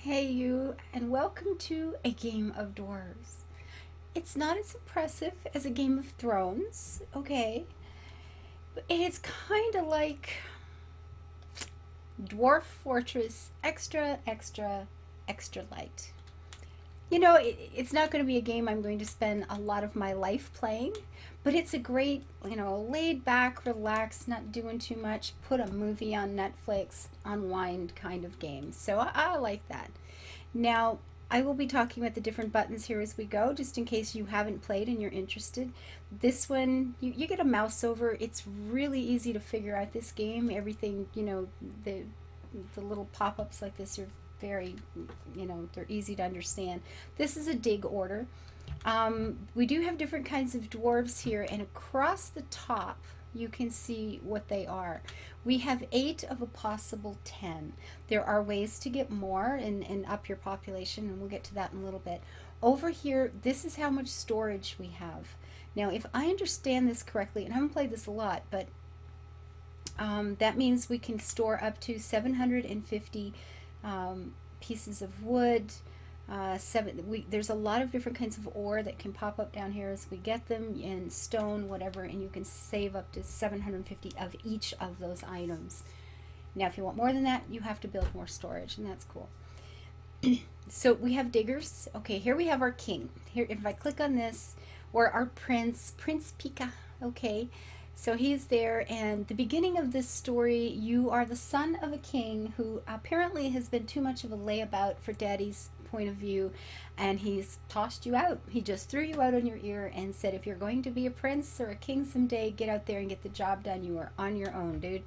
Hey you, and welcome to a game of dwarves. It's not as impressive as a Game of Thrones, okay? But it's kind of like Dwarf Fortress extra, extra, extra light. It's not going to be a game I'm going to spend a lot of my life playing, but it's a great, laid back, relax, not doing too much, put a movie on Netflix, unwind kind of game. So I like that. Now, I will be talking about the different buttons here as we go, just in case you haven't played and you're interested. This one, you get a mouse over. It's really easy to figure out this game. Everything, the little pop-ups like this are very, they're easy to understand. This is a dig order. We do have different kinds of dwarves here, and across the top, you can see what they are. We have 8 of a possible 10. There are ways to get more and up your population, and we'll get to that in a little bit. Over here, this is how much storage we have. Now, if I understand this correctly, and I haven't played this a lot, but that means we can store up to 750 pieces of wood. There's a lot of different kinds of ore that can pop up down here as we get them, in stone, whatever, and you can save up to 750 of each of those items. Now, if you want more than that, you have to build more storage, and that's cool. So we have diggers. Okay, here we have our king. Here, if I click on this, or our prince, Prince Pika. Okay, so he's there, and the beginning of this story, you are the son of a king who apparently has been too much of a layabout for daddy's point of view, and he's tossed you out. He just threw you out on your ear and said, if you're going to be a prince or a king someday, get out there and get the job done. You are on your own, dude.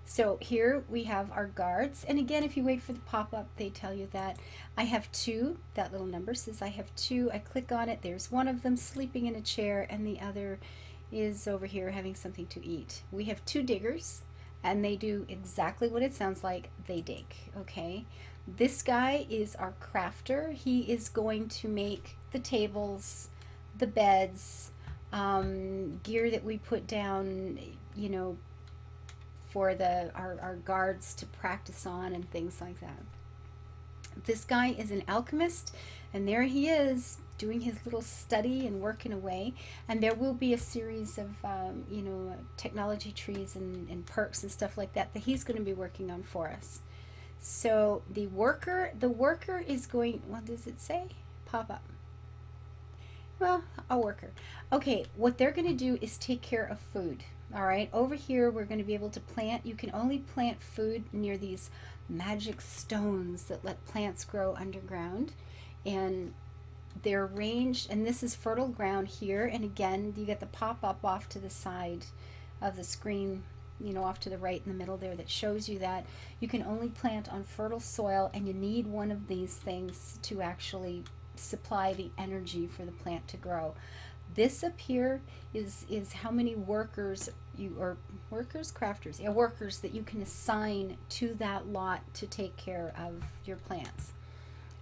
So here we have our guards, and again, if you wait for the pop-up, they tell you that I have 2. That little number says I have 2. I click on it, there's one of them sleeping in a chair, and the other is over here having something to eat. We have 2 diggers, and they do exactly what it sounds like. They dig. Okay, this guy is our crafter. He is going to make the tables, the beds, gear that we put down, for our guards to practice on and things like that. This guy is an alchemist, and there he is doing his little study and working away. And there will be a series of technology trees and perks and stuff like that he's going to be working on for us. So the worker is going, what does it say? Pop up. Well, a worker. Okay, what they're going to do is take care of food. All right, over here we're going to be able to plant. You can only plant food near these magic stones that let plants grow underground, and they're arranged, and this is fertile ground here. And again, you get the pop-up off to the side of the screen, off to the right in the middle there, that shows you that you can only plant on fertile soil, and you need one of these things to actually supply the energy for the plant to grow. This up here is how many workers crafters, workers that you can assign to that lot to take care of your plants.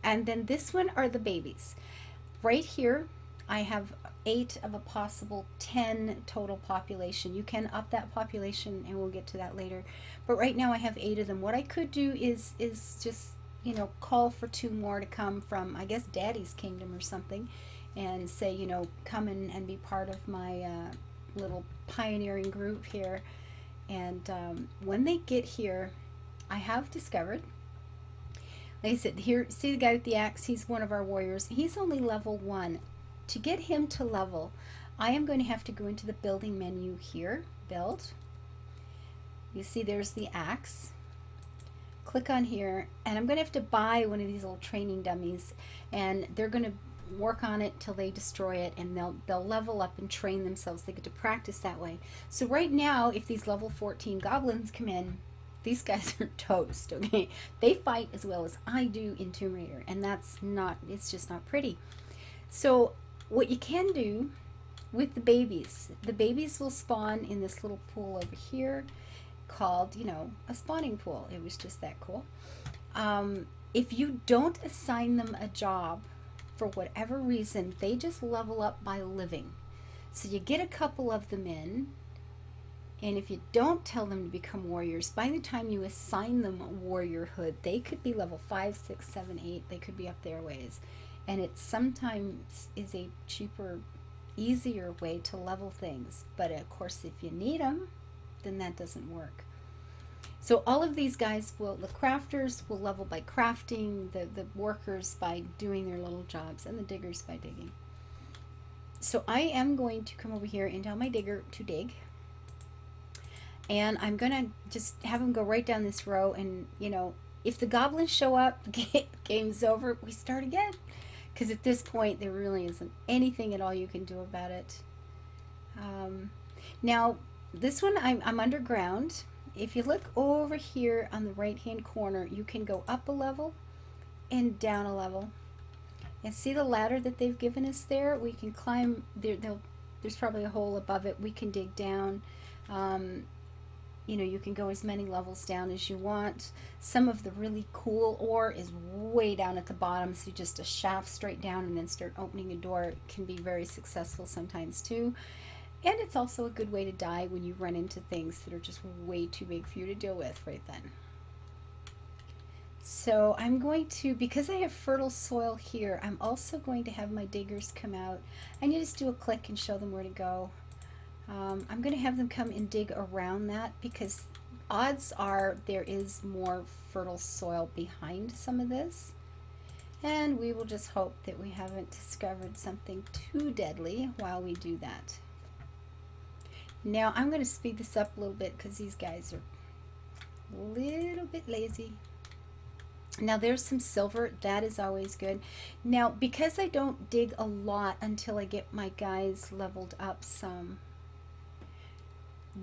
And then this one are the babies. Right here, I have 8 of a possible 10 total population. You can up that population, and we'll get to that later. But right now I have 8 of them. What I could do is just, call for 2 more to come from, I guess, Daddy's kingdom or something, and say, come in and be part of my little pioneering group here. And when they get here, I have discovered, like I said, here, see the guy with the axe? He's one of our warriors. He's only level 1. To get him to level, I am going to have to go into the building menu here, build. You see there's the axe. Click on here, and I'm going to have to buy one of these little training dummies, and they're going to work on it till they destroy it, and they'll level up and train themselves. They get to practice that way. So right now, if these level 14 goblins come in, these guys are toast. Okay, they fight as well as I do in Tomb Raider, and it's just not pretty. So what you can do with the babies will spawn in this little pool over here called, a spawning pool. It was just that cool. If you don't assign them a job, for whatever reason, they just level up by living. So you get a couple of them in, And if you don't tell them to become warriors, by the time you assign them warriorhood, they could be level 5, 6, 7, 8. They could be up their ways. And it sometimes is a cheaper, easier way to level things. But of course, if you need them, then that doesn't work. So all of these guys will, the crafters will level by crafting, the workers by doing their little jobs, and the diggers by digging. So I am going to come over here and tell my digger to dig. And I'm going to just have them go right down this row. And, you know, if the goblins show up, game's over. We start again. Because at this point, there really isn't anything at all you can do about it. Now, this one, I'm underground. If you look over here on the right-hand corner, you can go up a level and down a level. And see the ladder that they've given us there? We can climb. There's probably a hole above it. We can dig down. You know, you can go as many levels down as you want. Some of the really cool ore is way down at the bottom, so just a shaft straight down and then start opening a door. It can be very successful sometimes too. And it's also a good way to die when you run into things that are just way too big for you to deal with right then. So I'm going to, because I have fertile soil here, I'm also going to have my diggers come out, and you just do a click and show them where to go. I'm going to have them come and dig around that, because odds are there is more fertile soil behind some of this. And we will just hope that we haven't discovered something too deadly while we do that. Now I'm going to speed this up a little bit because these guys are a little bit lazy. Now there's some silver. That is always good. Now, because I don't dig a lot until I get my guys leveled up some,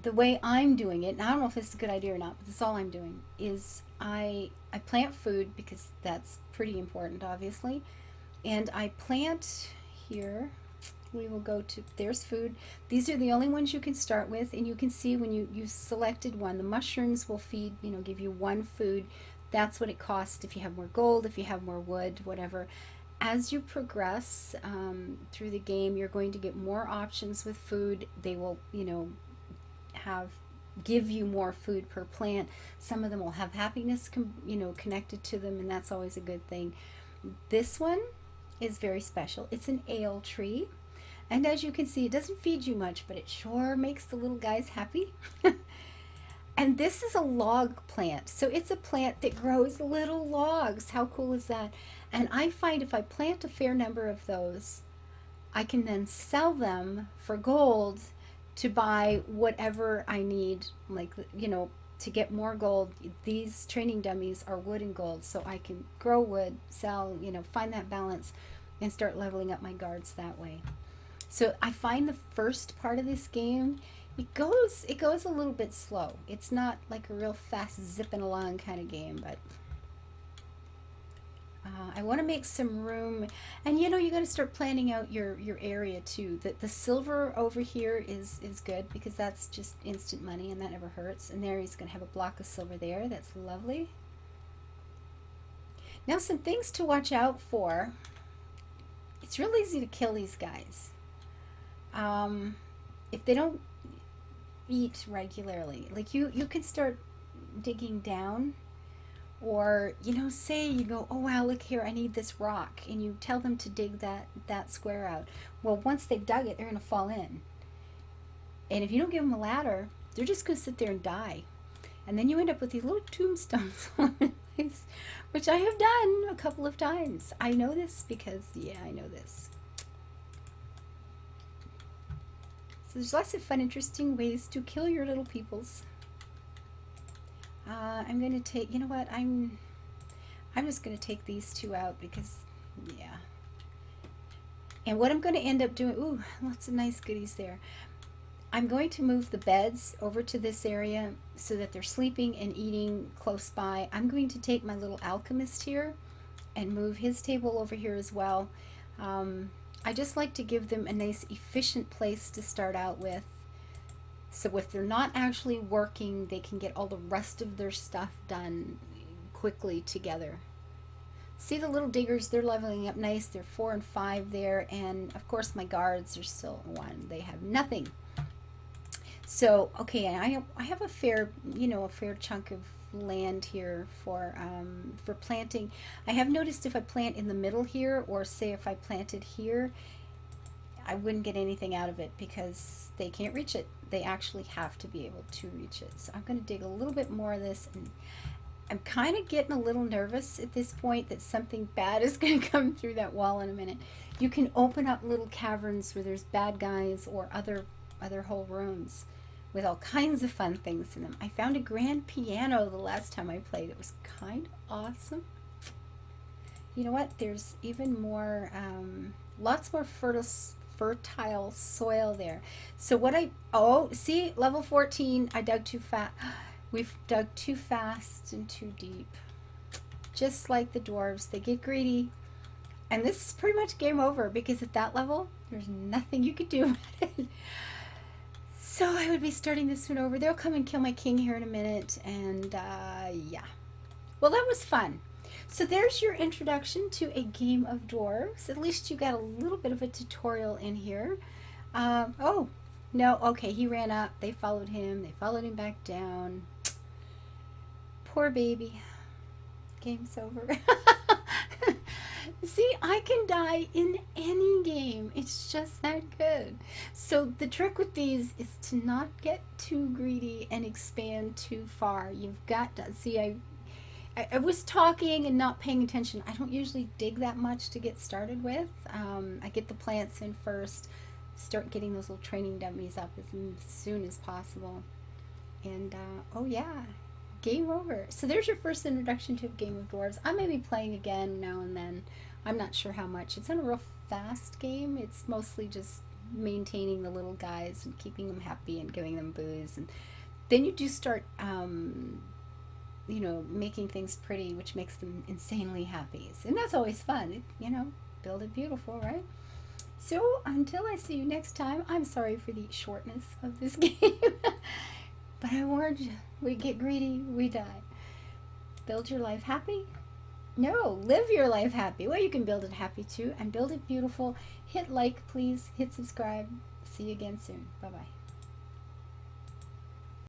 the way I'm doing it, and I don't know if it's a good idea or not, but that's all I'm doing, is I plant food, because that's pretty important, obviously. And I plant here. We will go to, there's food. These are the only ones you can start with, and you can see when you've selected one, the mushrooms will feed, you know, give you one food. That's what it costs if you have more gold, if you have more wood, whatever. As you progress through the game, you're going to get more options with food. They will, you know, give you more food per plant. Some of them will have happiness, you know, connected to them, and that's always a good thing. This one is very special. It's an ale tree, and as you can see, it doesn't feed you much, but it sure makes the little guys happy. And this is a log plant, so it's a plant that grows little logs. How cool is that? And I find if I plant a fair number of those, I can then sell them for gold to buy whatever I need, like, you know, to get more gold. These training dummies are wood and gold, so I can grow wood, sell, you know, find that balance and start leveling up my guards that way. So I find the first part of this game, it goes a little bit slow. It's not like a real fast zipping along kind of game, but I want to make some room. And you know, you got to start planning out your area too. The silver over here is good, because that's just instant money and that never hurts. And there he's going to have a block of silver there. That's lovely. Now, some things to watch out for. It's real easy to kill these guys. If they don't eat regularly, like you can start digging down. Or, you know, say you go, oh wow, look here, I need this rock, and you tell them to dig that square out. Well, once they've dug it, they're going to fall in. And if you don't give them a ladder, they're just going to sit there and die. And then you end up with these little tombstones on the place, which I have done a couple of times. I know this because, yeah, I know this. So there's lots of fun, interesting ways to kill your little peoples. I'm going to take, you know what, I'm just going to take these two out because, yeah. And what I'm going to end up doing, ooh, lots of nice goodies there. I'm going to move the beds over to this area so that they're sleeping and eating close by. I'm going to take my little alchemist here and move his table over here as well. I just like to give them a nice efficient place to start out with. So if they're not actually working, they can get all the rest of their stuff done quickly together. See the little diggers, they're leveling up nice. They're 4 and 5 there. And of course my guards are still 1. They have nothing. So, okay, I have a fair, a fair chunk of land here for planting. I have noticed if I plant in the middle here, or say if I planted here, I wouldn't get anything out of it because they can't reach it. They actually have to be able to reach it. So I'm going to dig a little bit more of this, and I'm kind of getting a little nervous at this point that something bad is going to come through that wall in a minute. You can open up little caverns where there's bad guys or other whole rooms with all kinds of fun things in them. I found a grand piano the last time I played. It was kind of awesome. You know what? There's even more, lots more fertile soil there. So oh, see, level 14, I dug too fast. We've dug too fast and too deep. Just like the dwarves, they get greedy. And this is pretty much game over because at that level, there's nothing you could do about it. So I would be starting this one over. They'll come and kill my king here in a minute. And yeah. Well, that was fun. So there's your introduction to a game of dwarves. At least you got a little bit of a tutorial in here. Oh, no, okay, he ran up. They followed him. They followed him back down. Poor baby. Game's over. See, I can die in any game. It's just that good. So the trick with these is to not get too greedy and expand too far. You've got to, see, I was talking and not paying attention. I don't usually dig that much to get started with. I get the plants in first, start getting those little training dummies up as soon as possible. And, oh yeah, game over. So there's your first introduction to a game of dwarves. I may be playing again now and then. I'm not sure how much. It's not a real fast game. It's mostly just maintaining the little guys and keeping them happy and giving them booze. And then you do start, making things pretty, which makes them insanely happy. And that's always fun. Build it beautiful, right? So until I see you next time, I'm sorry for the shortness of this game. But I warned you, we get greedy, we die. Build your life happy? No, live your life happy. Well, you can build it happy too, and build it beautiful. Hit like, please. Hit subscribe. See you again soon. Bye-bye.